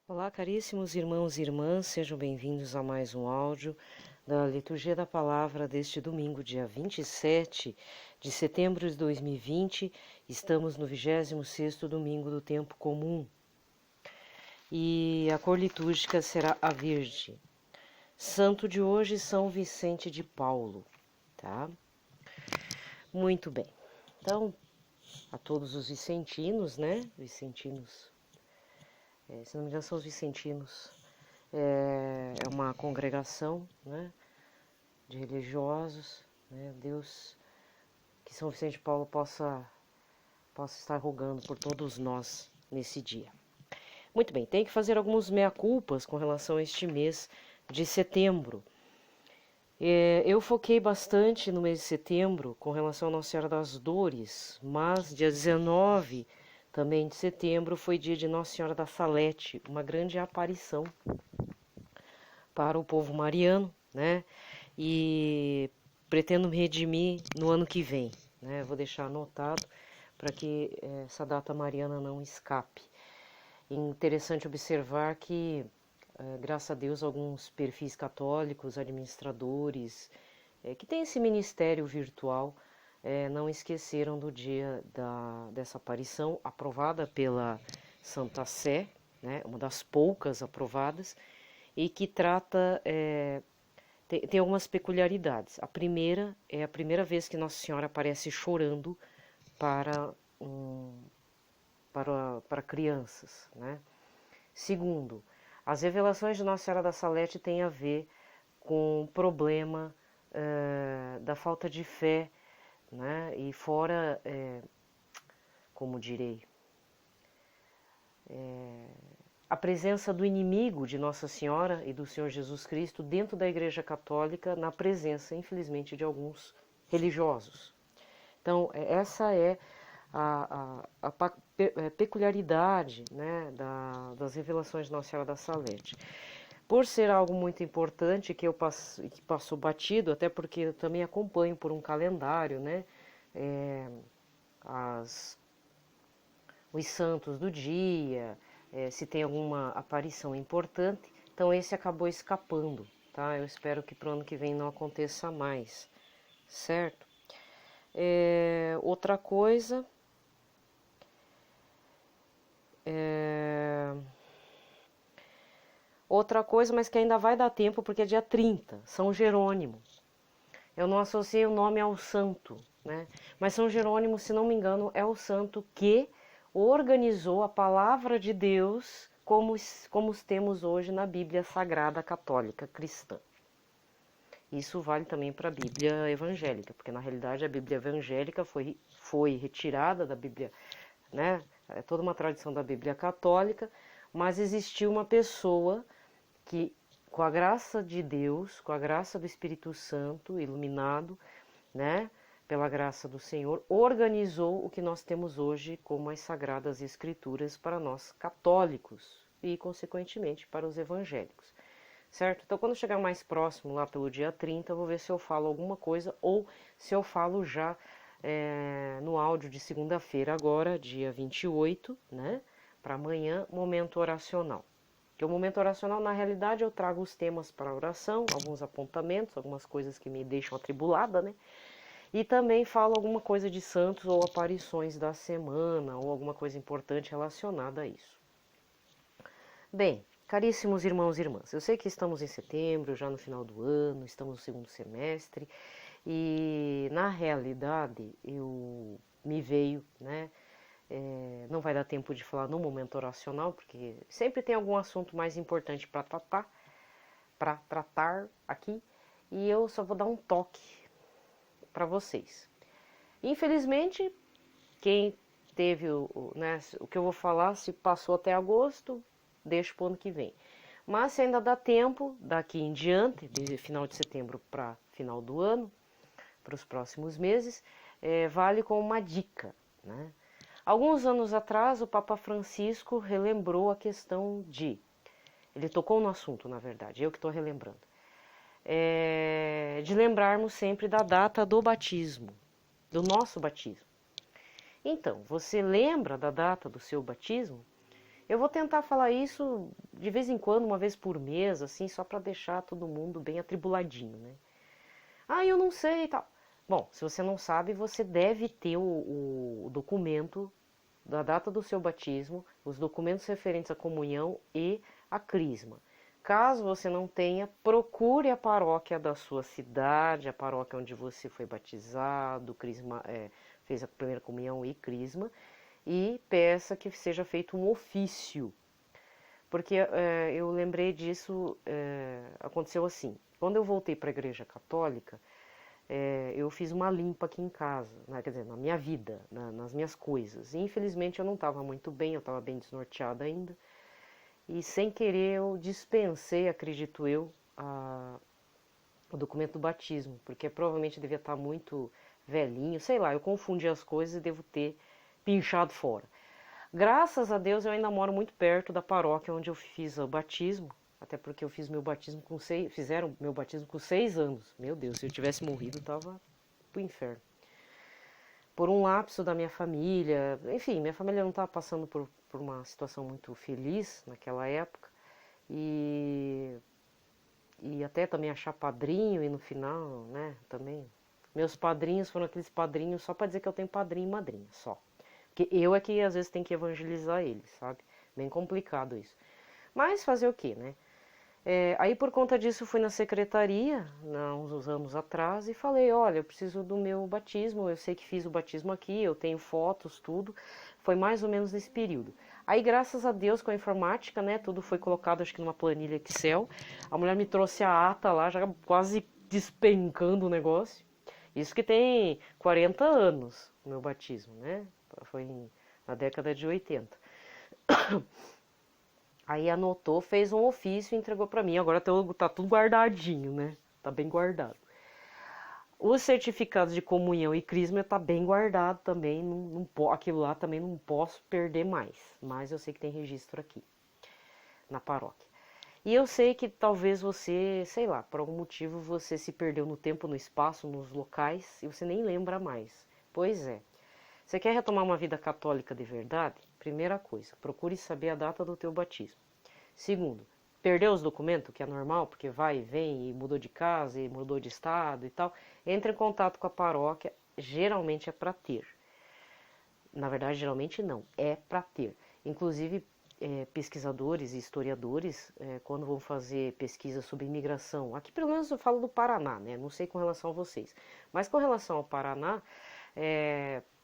Olá, caríssimos irmãos e irmãs, sejam bem-vindos a mais um áudio da Liturgia da Palavra deste domingo, dia 27 de setembro de 2020. Estamos no 26º domingo do tempo comum e a cor litúrgica será a verde. Santo de hoje, São Vicente de Paulo, tá? Muito bem. Então, a todos os vicentinos, né? Se não me engano, são os vicentinos. É uma congregação, né, de religiosos, né? Deus, que São Vicente de Paulo possa estar rogando por todos nós nesse dia. Muito bem, tem que fazer alguns meia-culpas com relação a este mês de setembro. Eu foquei bastante no mês de setembro com relação a Nossa Senhora das Dores, mas dia 19 também de setembro foi dia de Nossa Senhora da Salete, uma grande aparição para o povo mariano, né? E pretendo me redimir no ano que vem, né? Vou deixar anotado para que essa data mariana não escape. Interessante observar que, graças a Deus, alguns perfis católicos, administradores, que têm esse ministério virtual, não esqueceram do dia dessa aparição, aprovada pela Santa Sé, né? Uma das poucas aprovadas, e que trata, tem algumas peculiaridades. A primeira é a primeira vez que Nossa Senhora aparece chorando para, para crianças, né? Segundo, as revelações de Nossa Senhora da Salete têm a ver com o problema da falta de fé, né? E fora, como direi, a presença do inimigo de Nossa Senhora e do Senhor Jesus Cristo dentro da Igreja Católica, na presença, infelizmente, de alguns religiosos. Então, essa é a peculiaridade, né, das revelações de Nossa Senhora da Salete. Por ser algo muito importante que passou batido, até porque eu também acompanho por um calendário, né, os santos do dia, se tem alguma aparição importante, então esse acabou escapando, tá? Eu espero que para o ano que vem não aconteça mais, certo? Outra coisa, mas que ainda vai dar tempo, porque é dia 30, São Jerônimo. Eu não associei o nome ao santo, né? Mas São Jerônimo, se não me engano, é o santo que organizou a palavra de Deus como os temos hoje na Bíblia Sagrada Católica Cristã. Isso vale também para a Bíblia evangélica, porque na realidade a Bíblia evangélica foi retirada da Bíblia, né? É toda uma tradição da Bíblia católica, mas existiu uma pessoa que, com a graça de Deus, com a graça do Espírito Santo iluminado, né, pela graça do Senhor, organizou o que nós temos hoje como as Sagradas Escrituras para nós católicos e, consequentemente, para os evangélicos. Certo? Então, quando chegar mais próximo, lá pelo dia 30, eu vou ver se eu falo alguma coisa ou se eu falo já no áudio de segunda-feira, agora, dia 28, né, para amanhã, momento oracional. Porque o momento oracional, na realidade, eu trago os temas para a oração, alguns apontamentos, algumas coisas que me deixam atribulada, né? E também falo alguma coisa de santos ou aparições da semana, ou alguma coisa importante relacionada a isso. Bem, caríssimos irmãos e irmãs, eu sei que estamos em setembro, já no final do ano, estamos no segundo semestre, e na realidade me veio, né? Não vai dar tempo de falar no momento oracional, porque sempre tem algum assunto mais importante para tratar aqui, e eu só vou dar um toque para vocês. Infelizmente, quem teve né, o que eu vou falar, se passou até agosto, deixo para o ano que vem. Mas se ainda dá tempo, daqui em diante, de final de setembro para final do ano, para os próximos meses, vale como uma dica, né? Alguns anos atrás, o Papa Francisco relembrou a questão ele tocou no assunto, na verdade, eu que estou relembrando, de lembrarmos sempre da data do batismo, do nosso batismo. Então, você lembra da data do seu batismo? Eu vou tentar falar isso de vez em quando, uma vez por mês, assim, só para deixar todo mundo bem atribuladinho, né? Ah, eu não sei e tal. Bom, se você não sabe, você deve ter o documento da data do seu batismo, os documentos referentes à comunhão e à crisma. Caso você não tenha, procure a paróquia da sua cidade, a paróquia onde você foi batizado, fez a primeira comunhão e crisma, e peça que seja feito um ofício. Porque eu lembrei disso, aconteceu assim. Quando eu voltei para a Igreja Católica, eu fiz uma limpa aqui em casa, né? Quer dizer, na minha vida, nas minhas coisas. E, infelizmente eu não estava muito bem, eu estava bem desnorteada ainda. E sem querer eu dispensei, acredito eu, o documento do batismo, porque provavelmente devia estar muito velhinho, sei lá, eu confundi as coisas e devo ter pinchado fora. Graças a Deus eu ainda moro muito perto da paróquia onde eu fiz o batismo, até porque eu fiz meu batismo fizeram meu batismo com 6 anos. Meu Deus, se eu tivesse morrido, eu tava pro inferno. Por um lapso da minha família, enfim, minha família não estava passando por uma situação muito feliz naquela época, e até também achar padrinho, e no final, né, também. Meus padrinhos foram aqueles padrinhos só para dizer que eu tenho padrinho e madrinha, só. Porque eu é que às vezes tem que evangelizar eles, sabe? Bem complicado isso. Mas fazer o quê, né? Aí por conta disso fui na secretaria, uns anos atrás, e falei, olha, eu preciso do meu batismo, eu sei que fiz o batismo aqui, eu tenho fotos, tudo. Foi mais ou menos nesse período. Aí graças a Deus com a informática, né, tudo foi colocado acho que numa planilha Excel. A mulher me trouxe a ata lá, já quase despencando o negócio. Isso que tem 40 anos o meu batismo, né? Foi na década de 80. Aí anotou, fez um ofício e entregou para mim. Agora tá tudo guardadinho, né? Tá bem guardado. Os certificados de comunhão e crisma tá bem guardado também. Aquilo lá também não posso perder mais. Mas eu sei que tem registro aqui, na paróquia. E eu sei que talvez você, sei lá, por algum motivo você se perdeu no tempo, no espaço, nos locais e você nem lembra mais. Pois é. Você quer retomar uma vida católica de verdade? Primeira coisa, procure saber a data do teu batismo. Segundo, perdeu os documentos, que é normal, porque vai e vem, e mudou de casa, e mudou de estado e tal. Entre em contato com a paróquia, geralmente é para ter. Na verdade, geralmente não, é para ter. Inclusive, pesquisadores e historiadores, quando vão fazer pesquisa sobre imigração, aqui pelo menos eu falo do Paraná, né? Não sei com relação a vocês, mas com relação ao Paraná,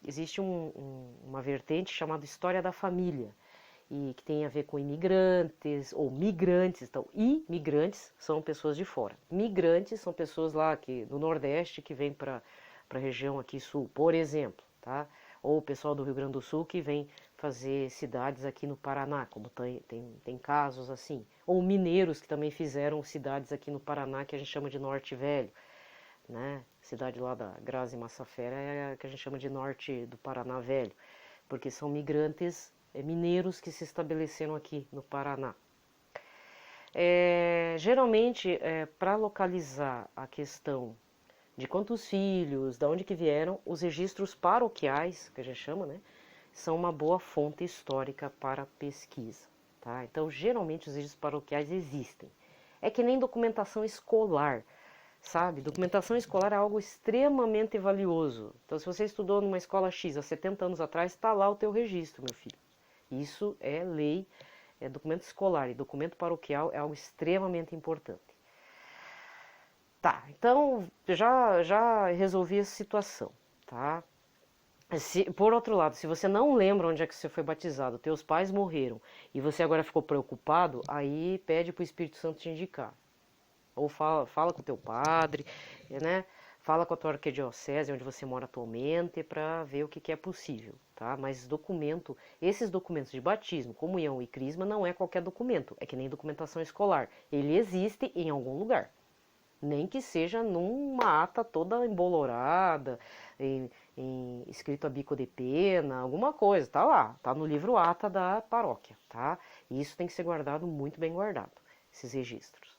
existe uma vertente chamada História da Família, e que tem a ver com imigrantes ou migrantes. Então, imigrantes são pessoas de fora. Migrantes são pessoas lá do Nordeste que vêm para a região aqui sul, por exemplo, tá? Ou o pessoal do Rio Grande do Sul que vem fazer cidades aqui no Paraná, como tem casos assim. Ou mineiros que também fizeram cidades aqui no Paraná que a gente chama de Norte Velho, né? Cidade lá da Grazi Massafera é a que a gente chama de Norte do Paraná Velho, porque são migrantes mineiros que se estabeleceram aqui no Paraná. Geralmente, para localizar a questão de quantos filhos, de onde que vieram, os registros paroquiais, que a gente chama, né, são uma boa fonte histórica para pesquisa. Tá? Então, geralmente, os registros paroquiais existem. É que nem documentação escolar, sabe? Documentação escolar é algo extremamente valioso. Então, se você estudou numa escola X há 70 anos atrás, está lá o teu registro, meu filho. Isso é lei, documento escolar e documento paroquial é algo extremamente importante. Tá, então já resolvi essa situação, tá? Por outro lado, se você não lembra onde é que você foi batizado, teus pais morreram e você agora ficou preocupado, aí pede para o Espírito Santo te indicar. Ou fala com o teu padre, né? Fala com a tua arquidiocese, onde você mora atualmente, para ver o que é possível, tá? Mas esses documentos de batismo, comunhão e crisma não é qualquer documento, é que nem documentação escolar. Ele existe em algum lugar, nem que seja numa ata toda embolorada, escrito a bico de pena, alguma coisa, tá lá, tá no livro ata da paróquia, tá? E isso tem que ser guardado, muito bem guardado, esses registros.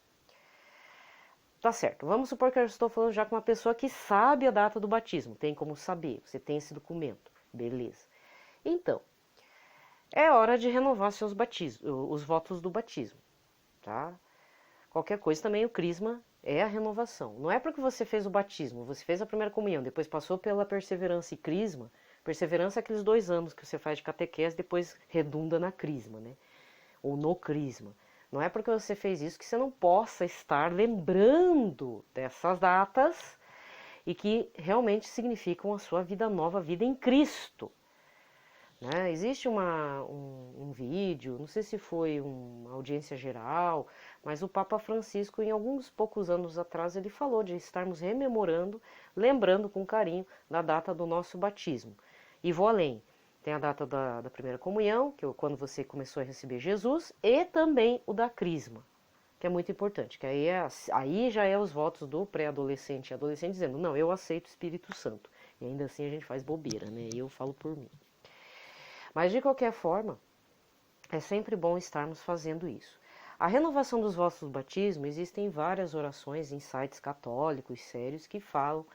Tá certo, vamos supor que eu estou falando já com uma pessoa que sabe a data do batismo, tem como saber, você tem esse documento, beleza. Então, é hora de renovar seus batismos, os votos do batismo, tá? Qualquer coisa também o crisma é a renovação. Não é porque você fez o batismo, você fez a primeira comunhão, depois passou pela perseverança e crisma. Perseverança é aqueles 2 anos que você faz de catequese, depois redunda na crisma, né? Ou no crisma. Não é porque você fez isso que você não possa estar lembrando dessas datas e que realmente significam a sua vida nova, a vida em Cristo. Né? Existe um vídeo, não sei se foi uma audiência geral, mas o Papa Francisco, em alguns poucos anos atrás, ele falou de estarmos rememorando, lembrando com carinho da data do nosso batismo. E vou além, tem a data da primeira comunhão, que é quando você começou a receber Jesus, e também o da crisma, que é muito importante, que aí já é os votos do pré-adolescente e adolescente dizendo, não, eu aceito o Espírito Santo. E ainda assim a gente faz bobeira, né? Eu falo por mim. Mas de qualquer forma, é sempre bom estarmos fazendo isso. A renovação dos votos do batismo, existem várias orações em sites católicos sérios que falam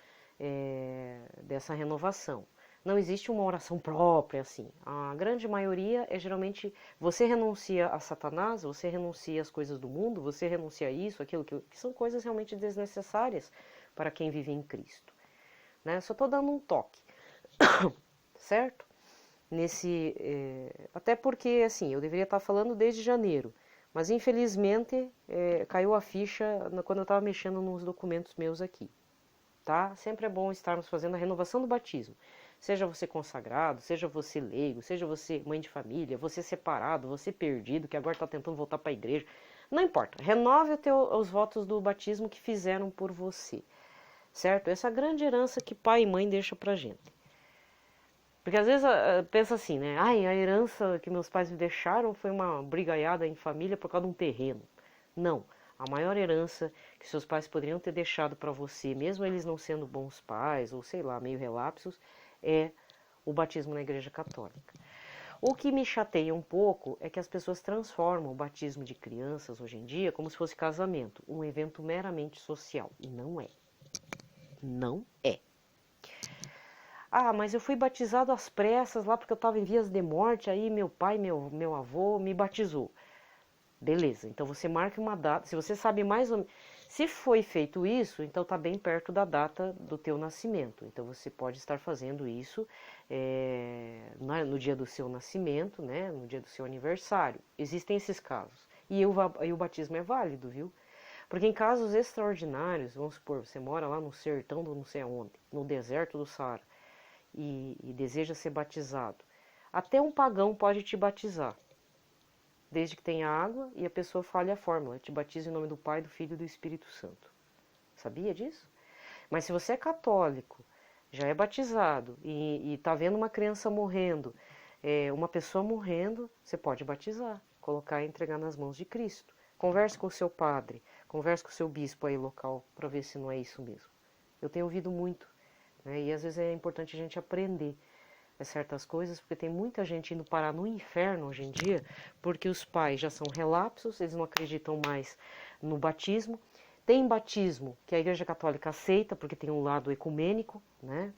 dessa renovação. Não existe uma oração própria assim. A grande maioria é geralmente você renuncia a Satanás, você renuncia às coisas do mundo, você renuncia a isso, aquilo, que são coisas realmente desnecessárias para quem vive em Cristo. Né? Só estou dando um toque, certo? Até porque, assim, eu deveria estar falando desde janeiro, mas infelizmente caiu a ficha quando eu estava mexendo nos documentos meus aqui, tá? Sempre é bom estarmos fazendo a renovação do batismo. Seja você consagrado, seja você leigo, seja você mãe de família, você separado, você perdido, que agora está tentando voltar para a igreja. Não importa, renove os votos do batismo que fizeram por você, certo? Essa grande herança que pai e mãe deixam pra gente. Porque às vezes pensa assim, né? Ai, a herança que meus pais me deixaram foi uma brigaiada em família por causa de um terreno. Não. A maior herança que seus pais poderiam ter deixado para você, mesmo eles não sendo bons pais, ou sei lá, meio relapsos, é o batismo na Igreja Católica. O que me chateia um pouco é que as pessoas transformam o batismo de crianças hoje em dia como se fosse casamento, um evento meramente social. E não é. Não é. Ah, mas eu fui batizado às pressas lá porque eu estava em vias de morte, aí meu pai, meu avô me batizou. Beleza, então você marca uma data, se você sabe mais ou menos, se foi feito isso, então está bem perto da data do teu nascimento. Então você pode estar fazendo isso no dia do seu nascimento, né, no dia do seu aniversário. Existem esses casos. E o batismo é válido, viu? Porque em casos extraordinários, vamos supor, você mora lá no sertão do não sei aonde, no deserto do Saara, e deseja ser batizado. Até um pagão pode te batizar, desde que tenha água e a pessoa fale a fórmula, te batiza em nome do Pai, do Filho e do Espírito Santo. Sabia disso? Mas se você é católico, já é batizado e está vendo uma criança morrendo, uma pessoa morrendo, você pode batizar, colocar e entregar nas mãos de Cristo. Converse com o seu padre, converse com o seu bispo aí local para ver se não é isso mesmo. Eu tenho ouvido muito, né? E às vezes é importante a gente aprender certas coisas, porque tem muita gente indo parar no inferno hoje em dia, porque os pais já são relapsos, eles não acreditam mais no batismo. Tem batismo que a Igreja Católica aceita, porque tem um lado ecumênico, né?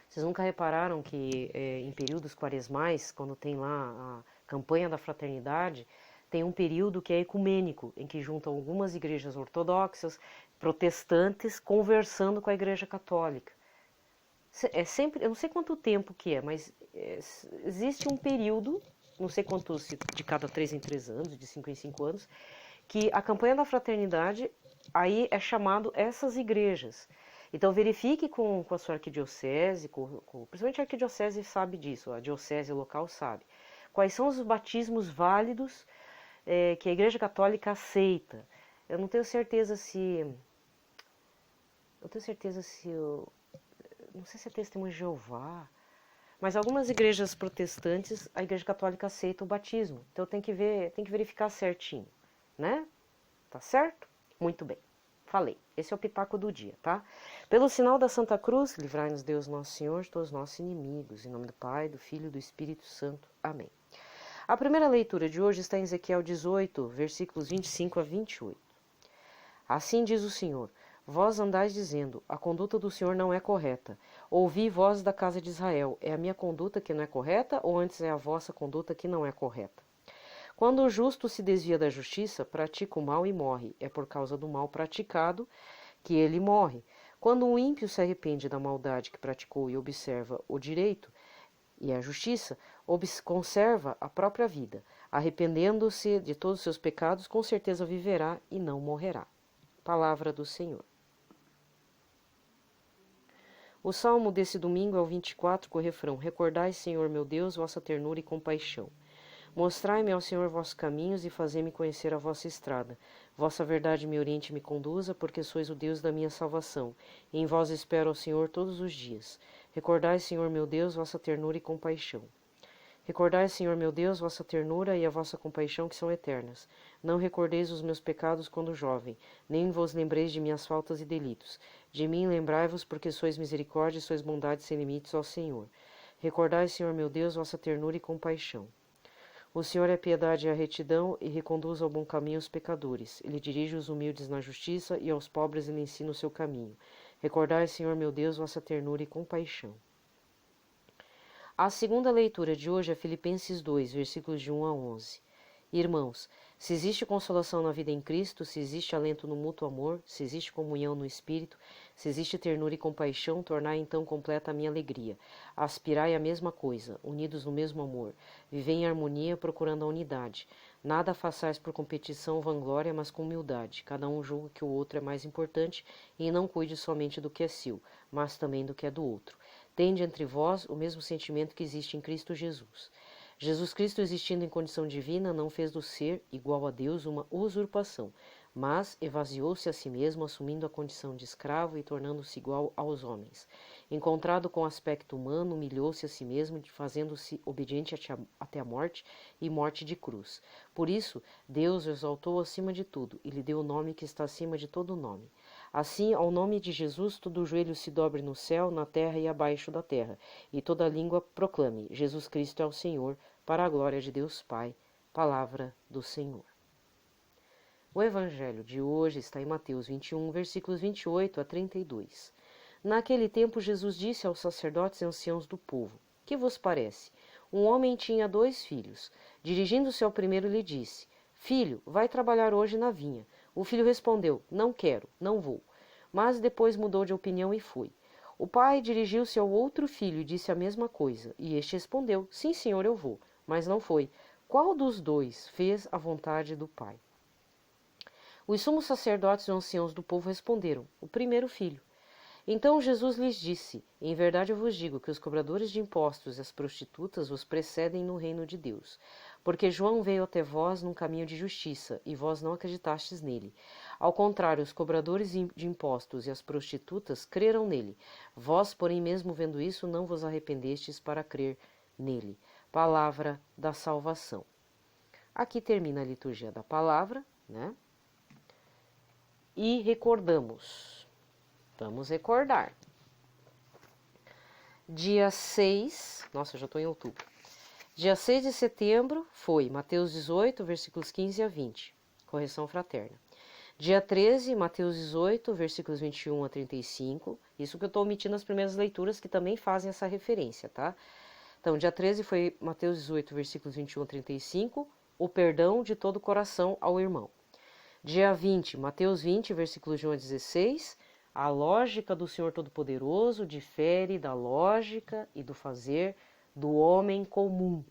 Vocês nunca repararam que em períodos quaresmais, quando tem lá a campanha da fraternidade, tem um período que é ecumênico, em que juntam algumas igrejas ortodoxas, protestantes, conversando com a Igreja Católica. É sempre, eu não sei quanto tempo que é, mas existe um período, não sei quantos, de cada 3 em 3 anos, de 5 em 5 anos, que a campanha da fraternidade aí é chamado essas igrejas. Então verifique com a sua arquidiocese, principalmente a arquidiocese sabe disso, a diocese local sabe, quais são os batismos válidos que a Igreja Católica aceita. Eu não tenho certeza se... não sei se é Testemunho de Jeová, mas algumas igrejas protestantes, a Igreja Católica aceita o batismo. Então tem que verificar certinho, né? Tá certo? Muito bem. Falei. Esse é o pitaco do dia, tá? Pelo sinal da Santa Cruz, livrai-nos Deus Nosso Senhor de todos os nossos inimigos. Em nome do Pai, do Filho e do Espírito Santo. Amém. A primeira leitura de hoje está em Ezequiel 18, versículos 25 a 28. Assim diz o Senhor: Vós andais dizendo, a conduta do Senhor não é correta. Ouvi, vós da casa de Israel, é a minha conduta que não é correta, ou antes é a vossa conduta que não é correta? Quando o justo se desvia da justiça, pratica o mal e morre. É por causa do mal praticado que ele morre. Quando o ímpio se arrepende da maldade que praticou e observa o direito e a justiça, conserva a própria vida. Arrependendo-se de todos os seus pecados, com certeza viverá e não morrerá. Palavra do Senhor. O salmo desse domingo é o 24, com o refrão: Recordai, Senhor meu Deus, vossa ternura e compaixão. Mostrai-me ao Senhor vossos caminhos e fazei-me conhecer a vossa estrada. Vossa verdade me oriente e me conduza, porque sois o Deus da minha salvação. E em vós espero ao Senhor todos os dias. Recordai, Senhor meu Deus, vossa ternura e compaixão. Recordai, Senhor meu Deus, vossa ternura e a vossa compaixão que são eternas. Não recordeis os meus pecados quando jovem, nem vos lembreis de minhas faltas e delitos. De mim lembrai-vos, porque sois misericórdia e sois bondade sem limites ao Senhor. Recordai, Senhor meu Deus, vossa ternura e compaixão. O Senhor é piedade e a retidão, e reconduz ao bom caminho os pecadores. Ele dirige os humildes na justiça, e aos pobres ele ensina o seu caminho. Recordai, Senhor meu Deus, vossa ternura e compaixão. A segunda leitura de hoje é Filipenses 2, versículos de 1 a 11. Irmãos, se existe consolação na vida em Cristo, se existe alento no mútuo amor, se existe comunhão no Espírito, se existe ternura e compaixão, tornai então completa a minha alegria. Aspirai à mesma coisa, unidos no mesmo amor. Vivei em harmonia, procurando a unidade. Nada façais por competição ou vanglória, mas com humildade. Cada um julga que o outro é mais importante e não cuide somente do que é seu, mas também do que é do outro. Tende entre vós o mesmo sentimento que existe em Cristo Jesus. Jesus Cristo, existindo em condição divina, não fez do ser igual a Deus uma usurpação, mas esvaziou-se a si mesmo, assumindo a condição de escravo e tornando-se igual aos homens. Encontrado com aspecto humano, humilhou-se a si mesmo, fazendo-se obediente até a morte e morte de cruz. Por isso, Deus o exaltou acima de tudo e lhe deu o nome que está acima de todo nome. Assim, ao nome de Jesus, todo joelho se dobre no céu, na terra e abaixo da terra, e toda língua proclame: Jesus Cristo é o Senhor, para a glória de Deus Pai. Palavra do Senhor. O evangelho de hoje está em Mateus 21, versículos 28 a 32. Naquele tempo, Jesus disse aos sacerdotes e anciãos do povo: Que vos parece? Um homem tinha 2 filhos. Dirigindo-se ao primeiro, lhe disse: Filho, vai trabalhar hoje na vinha. O filho respondeu: Não quero, não vou. Mas depois mudou de opinião e foi. O pai dirigiu-se ao outro filho e disse a mesma coisa. E este respondeu: Sim, senhor, eu vou. Mas não foi. Qual dos 2 fez a vontade do pai? Os sumos sacerdotes e anciãos do povo responderam: O primeiro filho. Então Jesus lhes disse: Em verdade eu vos digo que os cobradores de impostos e as prostitutas vos precedem no reino de Deus. Porque João veio até vós num caminho de justiça, e vós não acreditastes nele. Ao contrário, os cobradores de impostos e as prostitutas creram nele. Vós, porém, mesmo vendo isso, não vos arrependestes para crer nele. Palavra da salvação. Aqui termina a liturgia da palavra, né? E recordamos. Vamos recordar. Dia 6, nossa, já estou em outubro. Dia 6 de setembro foi Mateus 18, versículos 15 a 20, correção fraterna. Dia 13, Mateus 18, versículos 21 a 35, isso que eu estou omitindo as primeiras leituras que também fazem essa referência, tá? Então, dia 13 foi Mateus 18, versículos 21 a 35, o perdão de todo o coração ao irmão. Dia 20, Mateus 20, versículos de 1 a 16, a lógica do Senhor Todo-Poderoso difere da lógica e do fazer do homem comum.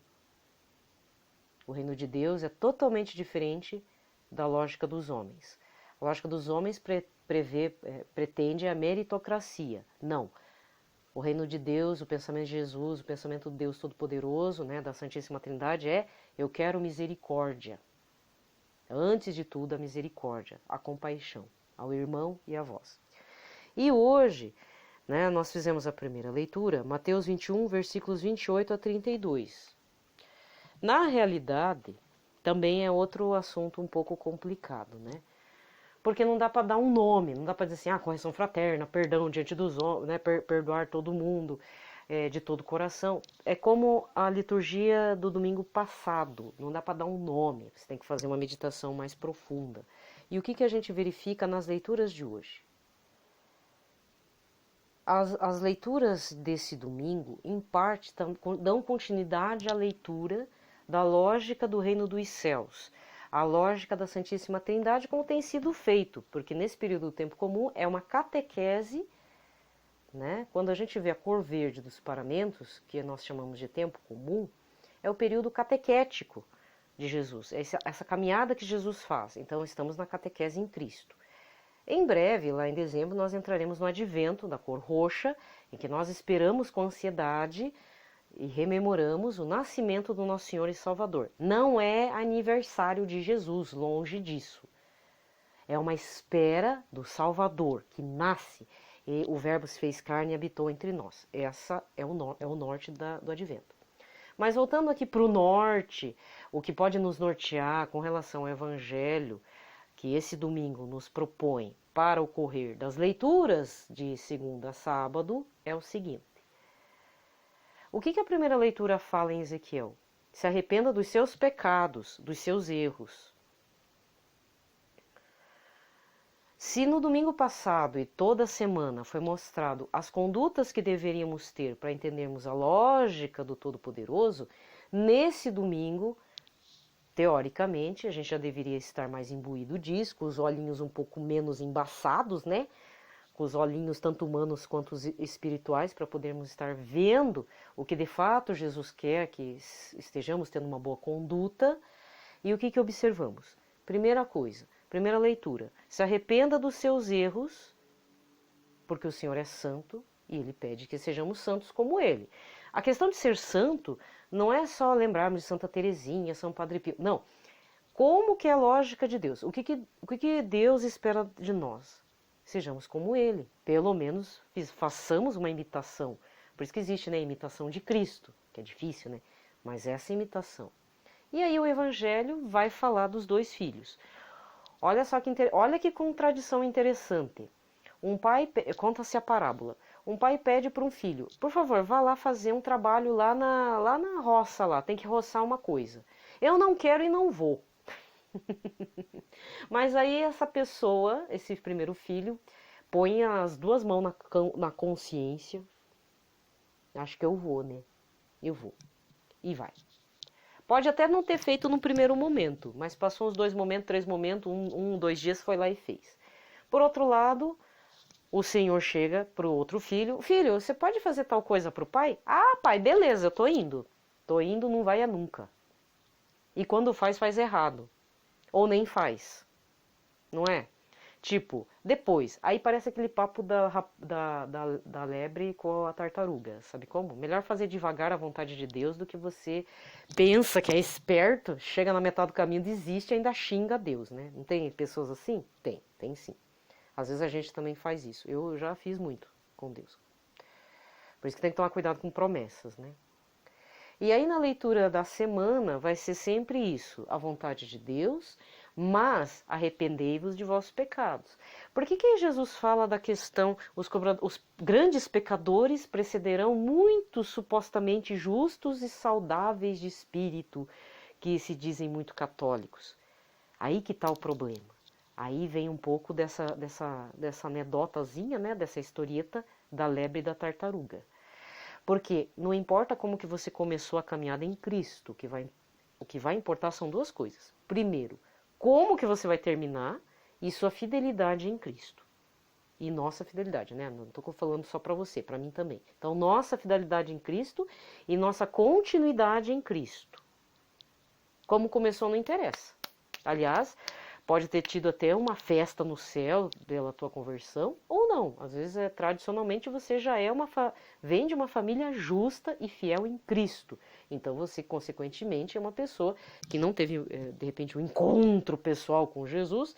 O reino de Deus é totalmente diferente da lógica dos homens. A lógica dos homens pretende a meritocracia. Não. O reino de Deus, o pensamento de Jesus, o pensamento do Deus Todo-Poderoso, né, da Santíssima Trindade é: eu quero misericórdia. Antes de tudo, a misericórdia, a compaixão ao irmão e a vós. E hoje, né, nós fizemos a primeira leitura, Mateus 21, versículos 28 a 32. Na realidade, também é outro assunto um pouco complicado, né? Porque não dá para dar um nome, não dá para dizer assim, correção fraterna, perdão diante dos homens, né, perdoar todo mundo, de todo o coração. É como a liturgia do domingo passado, não dá para dar um nome, você tem que fazer uma meditação mais profunda. E o que a gente verifica nas leituras de hoje? As leituras desse domingo, em parte, dão continuidade à leitura da lógica do reino dos céus, a lógica da Santíssima Trindade, como tem sido feito, porque nesse período do tempo comum é uma catequese, né? Quando a gente vê a cor verde dos paramentos, que nós chamamos de tempo comum, é o período catequético de Jesus, é essa caminhada que Jesus faz. Então, estamos na catequese em Cristo. Em breve, lá em dezembro, nós entraremos no advento da cor roxa, em que nós esperamos com ansiedade e rememoramos o nascimento do nosso Senhor e Salvador. Não é aniversário de Jesus, longe disso. É uma espera do Salvador, que nasce, e o Verbo se fez carne e habitou entre nós. Essa é o norte do advento. Mas voltando aqui para o norte, o que pode nos nortear com relação ao Evangelho, que esse domingo nos propõe para ocorrer das leituras de segunda a sábado, é o seguinte. O que a primeira leitura fala em Ezequiel? Se arrependa dos seus pecados, dos seus erros. Se no domingo passado e toda semana foi mostrado as condutas que deveríamos ter para entendermos a lógica do Todo-Poderoso, nesse domingo, teoricamente, a gente já deveria estar mais imbuído disso, com os olhinhos um pouco menos embaçados, né? Com os olhinhos tanto humanos quanto os espirituais, para podermos estar vendo o que de fato Jesus quer, que estejamos tendo uma boa conduta. E o que observamos? Primeira coisa, primeira leitura, se arrependa dos seus erros, porque o Senhor é santo e Ele pede que sejamos santos como Ele. A questão de ser santo não é só lembrarmos de Santa Teresinha, São Padre Pio, não. Como que é a lógica de Deus? O que Deus espera de nós? Sejamos como Ele, pelo menos façamos uma imitação. Por isso que existe, né, a imitação de Cristo, que é difícil, né? Mas essa imitação. E aí o Evangelho vai falar dos dois filhos. Olha que contradição interessante. Um pai, conta-se a parábola, um pai pede para um filho, por favor, vá lá fazer um trabalho lá na roça, lá, tem que roçar uma coisa. Eu não quero e não vou. Mas aí essa pessoa, esse primeiro filho, põe as duas mãos na consciência. Acho que eu vou, né? Eu vou. E vai. Pode até não ter feito no primeiro momento, mas passou uns 2 momentos, 3 momentos, 2 dias, foi lá e fez. Por outro lado, o Senhor chega para o outro filho. Filho, você pode fazer tal coisa para o pai? Ah, pai, beleza, eu tô indo. Tô indo, não vai a nunca. E quando faz, faz errado. Ou nem faz. Não é? Tipo, depois, aí parece aquele papo da lebre com a tartaruga, sabe como? Melhor fazer devagar a vontade de Deus do que você pensa que é esperto, chega na metade do caminho, desiste e ainda xinga Deus, né? Não tem pessoas assim? Tem sim. Às vezes a gente também faz isso. Eu já fiz muito com Deus. Por isso que tem que tomar cuidado com promessas, né? E aí na leitura da semana vai ser sempre isso, a vontade de Deus, mas arrependei-vos de vossos pecados. Por que Jesus fala da questão, os grandes pecadores precederão muitos supostamente justos e saudáveis de espírito, que se dizem muito católicos? Aí que está o problema. Aí vem um pouco dessa anedotazinha, né, dessa historieta da lebre e da tartaruga. Porque não importa como que você começou a caminhada em Cristo, o que vai importar são duas coisas. Primeiro, como que você vai terminar e sua fidelidade em Cristo. E nossa fidelidade, né? Não estou falando só para você, para mim também. Então, nossa fidelidade em Cristo e nossa continuidade em Cristo. Como começou não interessa. Aliás, pode ter tido até uma festa no céu pela tua conversão, ou não. Às vezes, tradicionalmente, você já vem de uma família justa e fiel em Cristo. Então, você, consequentemente, é uma pessoa que não teve, de repente, um encontro pessoal com Jesus,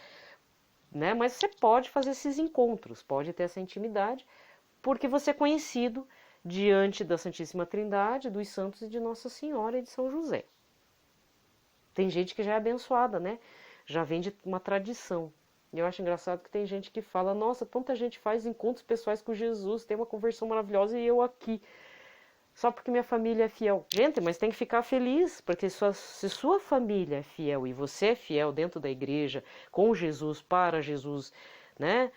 né? Mas você pode fazer esses encontros, pode ter essa intimidade, porque você é conhecido diante da Santíssima Trindade, dos santos e de Nossa Senhora e de São José. Tem gente que já é abençoada, né? Já vem de uma tradição. E eu acho engraçado que tem gente que fala, nossa, tanta gente faz encontros pessoais com Jesus, tem uma conversão maravilhosa e eu aqui, só porque minha família é fiel. Gente, mas tem que ficar feliz, porque se sua família é fiel e você é fiel dentro da igreja, com Jesus, para Jesus, né,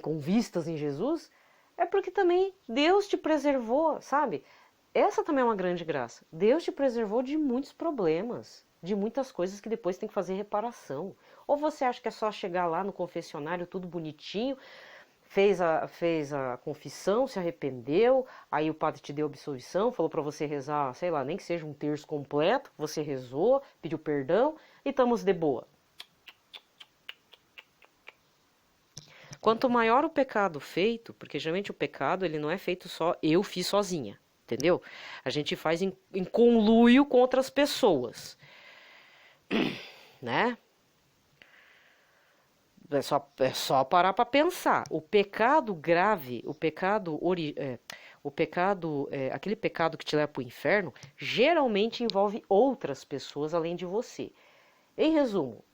com vistas em Jesus, É porque também Deus te preservou, sabe? Essa também é uma grande graça. Deus te preservou de muitos problemas, de muitas coisas que depois tem que fazer reparação. Ou você acha que é só chegar lá no confessionário tudo bonitinho, fez a confissão, se arrependeu, aí o padre te deu absolvição, falou para você rezar, sei lá, nem que seja um terço completo, você rezou, pediu perdão e estamos de boa. Quanto maior o pecado feito, porque geralmente o pecado ele não é feito só eu fiz sozinha, entendeu? A gente faz em conluio com outras pessoas, né? É só parar para pensar. O pecado grave, aquele pecado que te leva para o inferno, geralmente envolve outras pessoas além de você. Em resumo,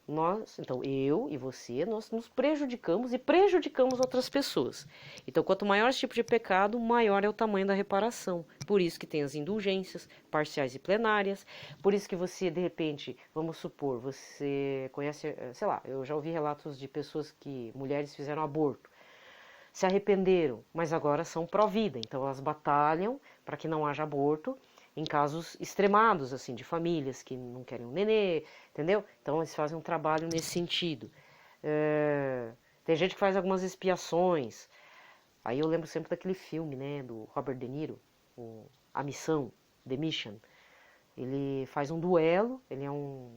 então eu e você, nós nos prejudicamos e prejudicamos outras pessoas. Então, quanto maior esse tipo de pecado, maior é o tamanho da reparação. Por isso que tem as indulgências parciais e plenárias. Por isso que você, de repente, vamos supor, você conhece, sei lá, eu já ouvi relatos de pessoas que mulheres fizeram aborto, se arrependeram, mas agora são pró-vida. Então, elas batalham para que não haja aborto em casos extremados, assim, de famílias que não querem um nenê, entendeu? Então, eles fazem um trabalho nesse sentido. Tem gente que faz algumas expiações. Aí eu lembro sempre daquele filme, né, do Robert De Niro, A Missão, The Mission. Ele faz um duelo, ele é um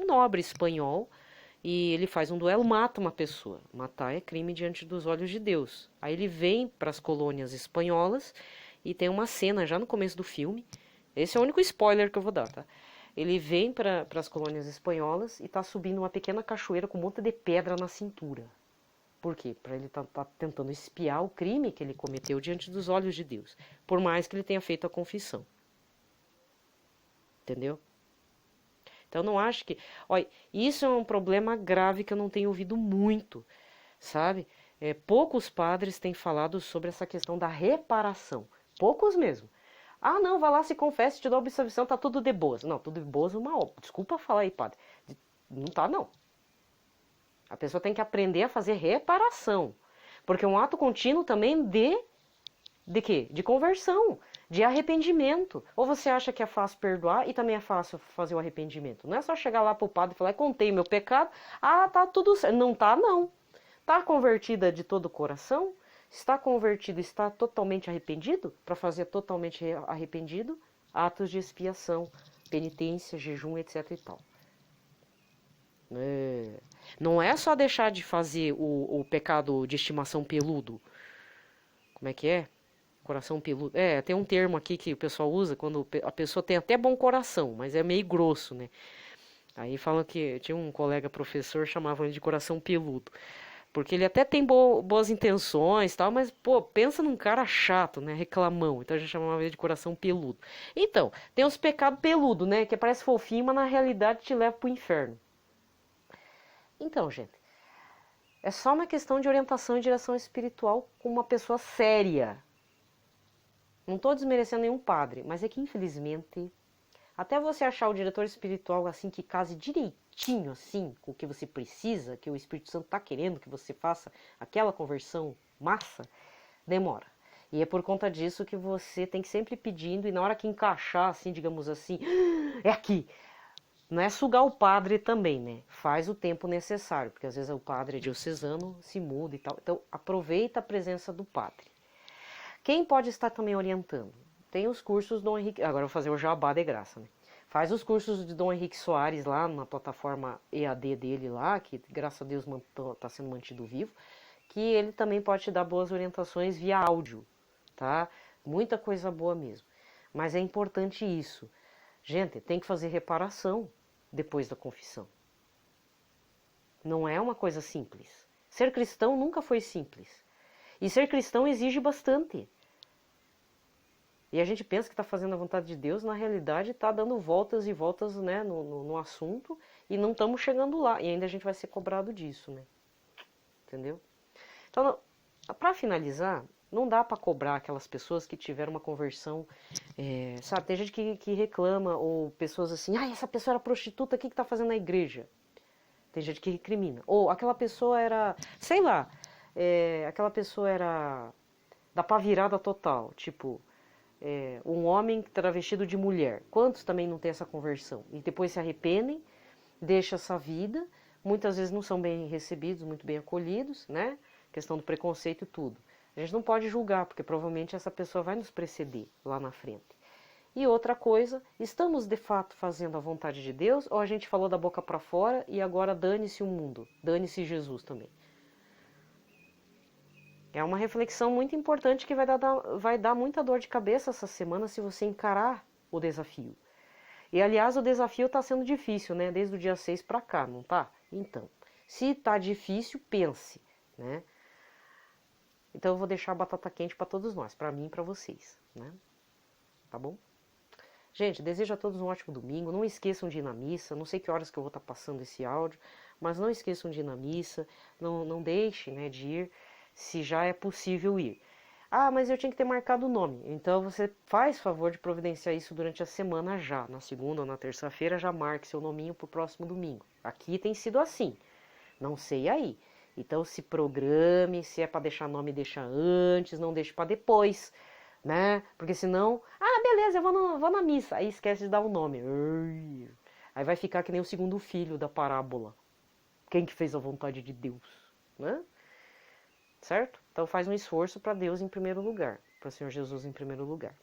nobre espanhol, e ele faz um duelo, mata uma pessoa. Matar é crime diante dos olhos de Deus. Aí ele vem para as colônias espanholas e tem uma cena já no começo do filme. Esse é o único spoiler que eu vou dar, tá? Ele vem para as colônias espanholas e está subindo uma pequena cachoeira com um monte de pedra na cintura. Por quê? Para ele tá tentando espiar o crime que ele cometeu diante dos olhos de Deus, por mais que ele tenha feito a confissão. Entendeu? Então não acho que... Olha, isso é um problema grave que eu não tenho ouvido muito, sabe? Poucos padres têm falado sobre essa questão da reparação. Poucos mesmo. Ah, não, vai lá, se confesse, te dá absolvição, tá tudo de boas. Não, tudo de boas é uma obra. Desculpa falar aí, padre. Não tá, não. A pessoa tem que aprender a fazer reparação. Porque é um ato contínuo também de quê? De conversão, de arrependimento. Ou você acha que é fácil perdoar e também é fácil fazer o arrependimento? Não é só chegar lá pro padre e falar, contei meu pecado, tá tudo certo. Não tá, não. Tá convertida de todo o coração? Está convertido, está totalmente arrependido? Para fazer totalmente arrependido, atos de expiação, penitência, jejum, etc e tal. Não é só deixar de fazer o pecado de estimação peludo. Como é que é? Coração peludo. Tem um termo aqui que o pessoal usa quando a pessoa tem até bom coração, mas é meio grosso, né? Aí falam que tinha um colega professor, chamavam ele de coração peludo. Porque ele até tem boas intenções e tal, mas, pô, pensa num cara chato, né? Reclamão. Então a gente chamava ele de coração peludo. Então, tem os pecados peludo, né? Que parece fofinho, mas na realidade te leva pro inferno. Então, gente, é só uma questão de orientação e direção espiritual com uma pessoa séria. Não estou desmerecendo nenhum padre, mas é que infelizmente, até você achar o diretor espiritual assim que case direitinho assim com o que você precisa, que o Espírito Santo está querendo que você faça aquela conversão massa, demora. E é por conta disso que você tem que sempre ir pedindo, e na hora que encaixar, assim, digamos assim, é aqui. Não é sugar o padre também, né? Faz o tempo necessário, porque às vezes o padre diocesano se muda e tal. Então aproveita a presença do padre. Quem pode estar também orientando? Tem os cursos do Dom Henrique... Agora eu vou fazer o jabá de graça, né? Faz os cursos de Dom Henrique Soares lá na plataforma EAD dele lá, que graças a Deus está sendo mantido vivo, que ele também pode te dar boas orientações via áudio, tá? Muita coisa boa mesmo. Mas é importante isso. Gente, tem que fazer reparação depois da confissão. Não é uma coisa simples. Ser cristão nunca foi simples. E ser cristão exige bastante. E a gente pensa que está fazendo a vontade de Deus, na realidade está dando voltas e voltas, né, no assunto, e não estamos chegando lá. E ainda a gente vai ser cobrado disso, né? Entendeu? Então, para finalizar, não dá para cobrar aquelas pessoas que tiveram uma conversão, sabe? Tem gente que reclama, ou pessoas assim, essa pessoa era prostituta, o que está fazendo na igreja? Tem gente que recrimina. Ou aquela pessoa era, sei lá, aquela pessoa era da pá virada total, tipo, um homem travestido de mulher. Quantos também não tem essa conversão? E depois se arrependem, deixam essa vida, muitas vezes não são bem recebidos, muito bem acolhidos, né? Questão do preconceito e tudo. A gente não pode julgar, porque provavelmente essa pessoa vai nos preceder lá na frente. E outra coisa, estamos de fato fazendo a vontade de Deus ou a gente falou da boca para fora e agora dane-se o mundo, dane-se Jesus também? É uma reflexão muito importante que vai dar muita dor de cabeça essa semana se você encarar o desafio. E aliás, o desafio está sendo difícil, né? Desde o dia 6 para cá, não tá? Então, se está difícil, pense, né? Então eu vou deixar a batata quente para todos nós, para mim e para vocês, né? Tá bom? Gente, desejo a todos um ótimo domingo. Não esqueçam de ir na missa. Não sei que horas que eu vou estar passando esse áudio, mas não esqueçam de ir na missa. Não deixem, né, de ir se já é possível ir. Ah, mas eu tinha que ter marcado o nome. Então você faz favor de providenciar isso durante a semana já. Na segunda ou na terça-feira já marque seu nominho para o próximo domingo. Aqui tem sido assim. Não sei aí. Então se programe, se é para deixar nome, deixa antes, não deixe para depois, né? Porque senão, beleza, eu vou na missa. Aí esquece de dar o nome. Aí vai ficar que nem o segundo filho da parábola. Quem que fez a vontade de Deus, né? Certo? Então faz um esforço para Deus em primeiro lugar, para o Senhor Jesus em primeiro lugar.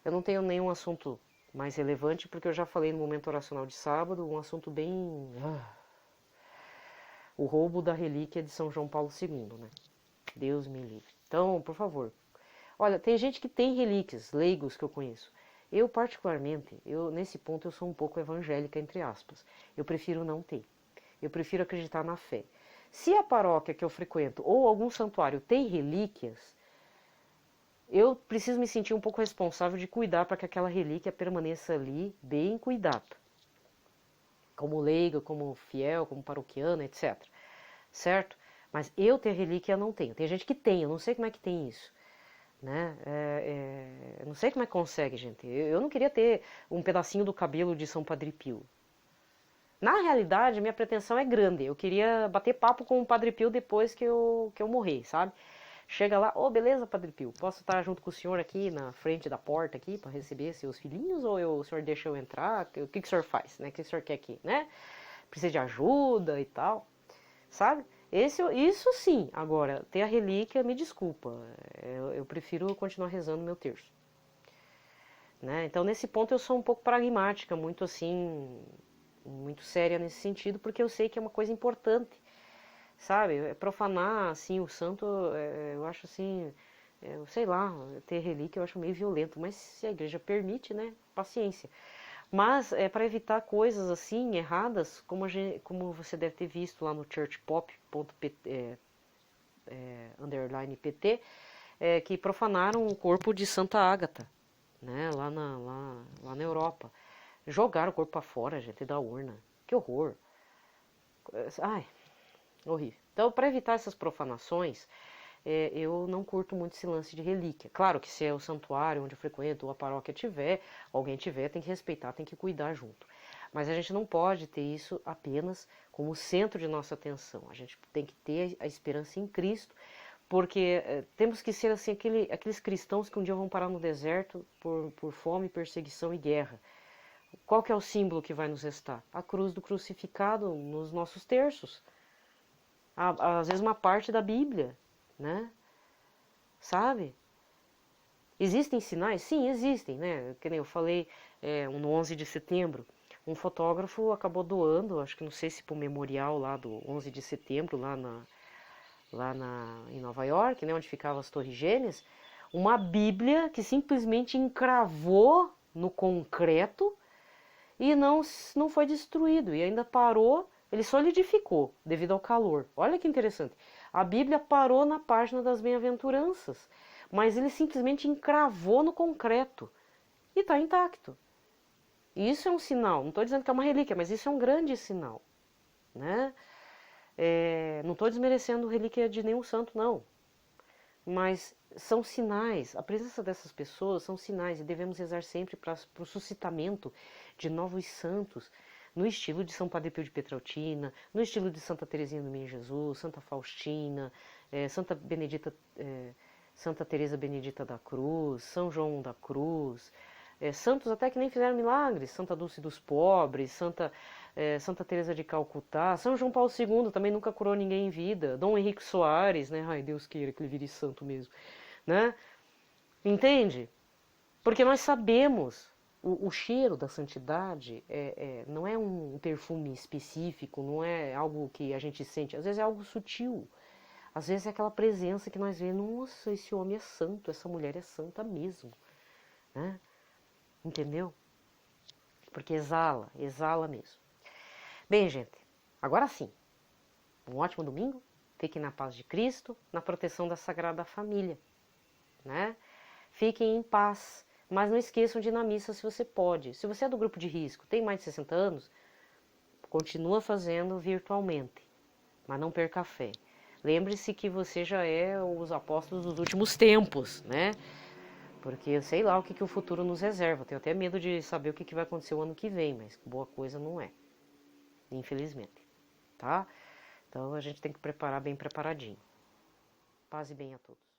Eu não tenho nenhum assunto mais relevante, porque eu já falei no momento oracional de sábado, um assunto bem... o roubo da relíquia de São João Paulo II, né? Deus me livre. Então, por favor. Olha, tem gente que tem relíquias, leigos que eu conheço. Eu, particularmente, nesse ponto eu sou um pouco evangélica, entre aspas. Eu prefiro não ter. Eu prefiro acreditar na fé. Se a paróquia que eu frequento ou algum santuário tem relíquias, eu preciso me sentir um pouco responsável de cuidar para que aquela relíquia permaneça ali bem cuidada. Como leiga, como fiel, como paroquiana, etc. Certo? Mas eu ter relíquia não tenho. Tem gente que tem, eu não sei como é que tem isso. Né? Eu não sei como é que consegue, gente. Eu não queria ter um pedacinho do cabelo de São Padre Pio. Na realidade, minha pretensão é grande. Eu queria bater papo com o Padre Pio depois que eu morrer, sabe? Chega lá, beleza, Padre Pio, posso estar junto com o senhor aqui na frente da porta aqui para receber seus filhinhos ou o senhor deixa eu entrar? O que o senhor faz, né? O que o senhor quer aqui, né? Precisa de ajuda e tal, sabe? Isso sim. Agora, ter a relíquia, me desculpa, eu prefiro continuar rezando meu terço. Né? Então, nesse ponto, eu sou um pouco pragmática, muito assim, muito séria nesse sentido, porque eu sei que é uma coisa importante, sabe? Profanar, assim, o santo, eu acho assim, sei lá, ter relíquia eu acho meio violento, mas se a igreja permite, né, paciência. Mas para evitar coisas assim erradas, como você deve ter visto lá no churchpop.pt, _pt, que profanaram o corpo de Santa Ágata, né, lá na Europa. Jogaram o corpo para fora, gente, da urna. Que horror. Ai, horrível. Então, para evitar essas profanações, eu não curto muito esse lance de relíquia. Claro que se é o santuário onde eu frequento ou a paróquia tiver, alguém tiver, tem que respeitar, tem que cuidar junto. Mas a gente não pode ter isso apenas como centro de nossa atenção. A gente tem que ter a esperança em Cristo, porque temos que ser assim aqueles cristãos que um dia vão parar no deserto por fome, perseguição e guerra. Qual que é o símbolo que vai nos restar? A cruz do crucificado nos nossos terços. Às vezes uma parte da Bíblia, né? Sabe? Existem sinais? Sim, existem, né? Que nem eu falei, no 11 de setembro, um fotógrafo acabou doando, acho que não sei se para o memorial lá do 11 de setembro, em Nova York, né, onde ficavam as Torres Gêmeas, uma Bíblia que simplesmente encravou no concreto e não foi destruído, e ainda parou, ele solidificou devido ao calor. Olha que interessante. A Bíblia parou na página das bem-aventuranças, mas ele simplesmente encravou no concreto e está intacto. E isso é um sinal, não estou dizendo que é uma relíquia, mas isso é um grande sinal, né? Não estou desmerecendo relíquia de nenhum santo, não. Mas são sinais, a presença dessas pessoas são sinais e devemos rezar sempre para o suscitamento de novos santos, no estilo de São Padre Pio de Pietrelcina, no estilo de Santa Teresinha do Menino Jesus, Santa Faustina, Santa Teresa Benedita da Cruz, São João da Cruz, santos até que nem fizeram milagres, Santa Dulce dos Pobres, Santa Teresa de Calcutá, São João Paulo II também nunca curou ninguém em vida, Dom Henrique Soares, né? Ai, Deus queira que ele vire santo mesmo, né? Entende? Porque nós sabemos, o cheiro da santidade não é um perfume específico, não é algo que a gente sente, às vezes é algo sutil. Às vezes é aquela presença que nós vemos, nossa, esse homem é santo, essa mulher é santa mesmo, né? Entendeu? Porque exala, exala mesmo. Bem, gente, agora sim, um ótimo domingo, fiquem na paz de Cristo, na proteção da Sagrada Família, né? Fiquem em paz, mas não esqueçam de ir na missa se você pode. Se você é do grupo de risco, tem mais de 60 anos, continua fazendo virtualmente, mas não perca a fé. Lembre-se que você já é os apóstolos dos últimos tempos, né? Porque eu sei lá o que o futuro nos reserva. Tenho até medo de saber o que vai acontecer o ano que vem, mas boa coisa não é, infelizmente, tá? Então a gente tem que preparar bem preparadinho. Paz e bem a todos.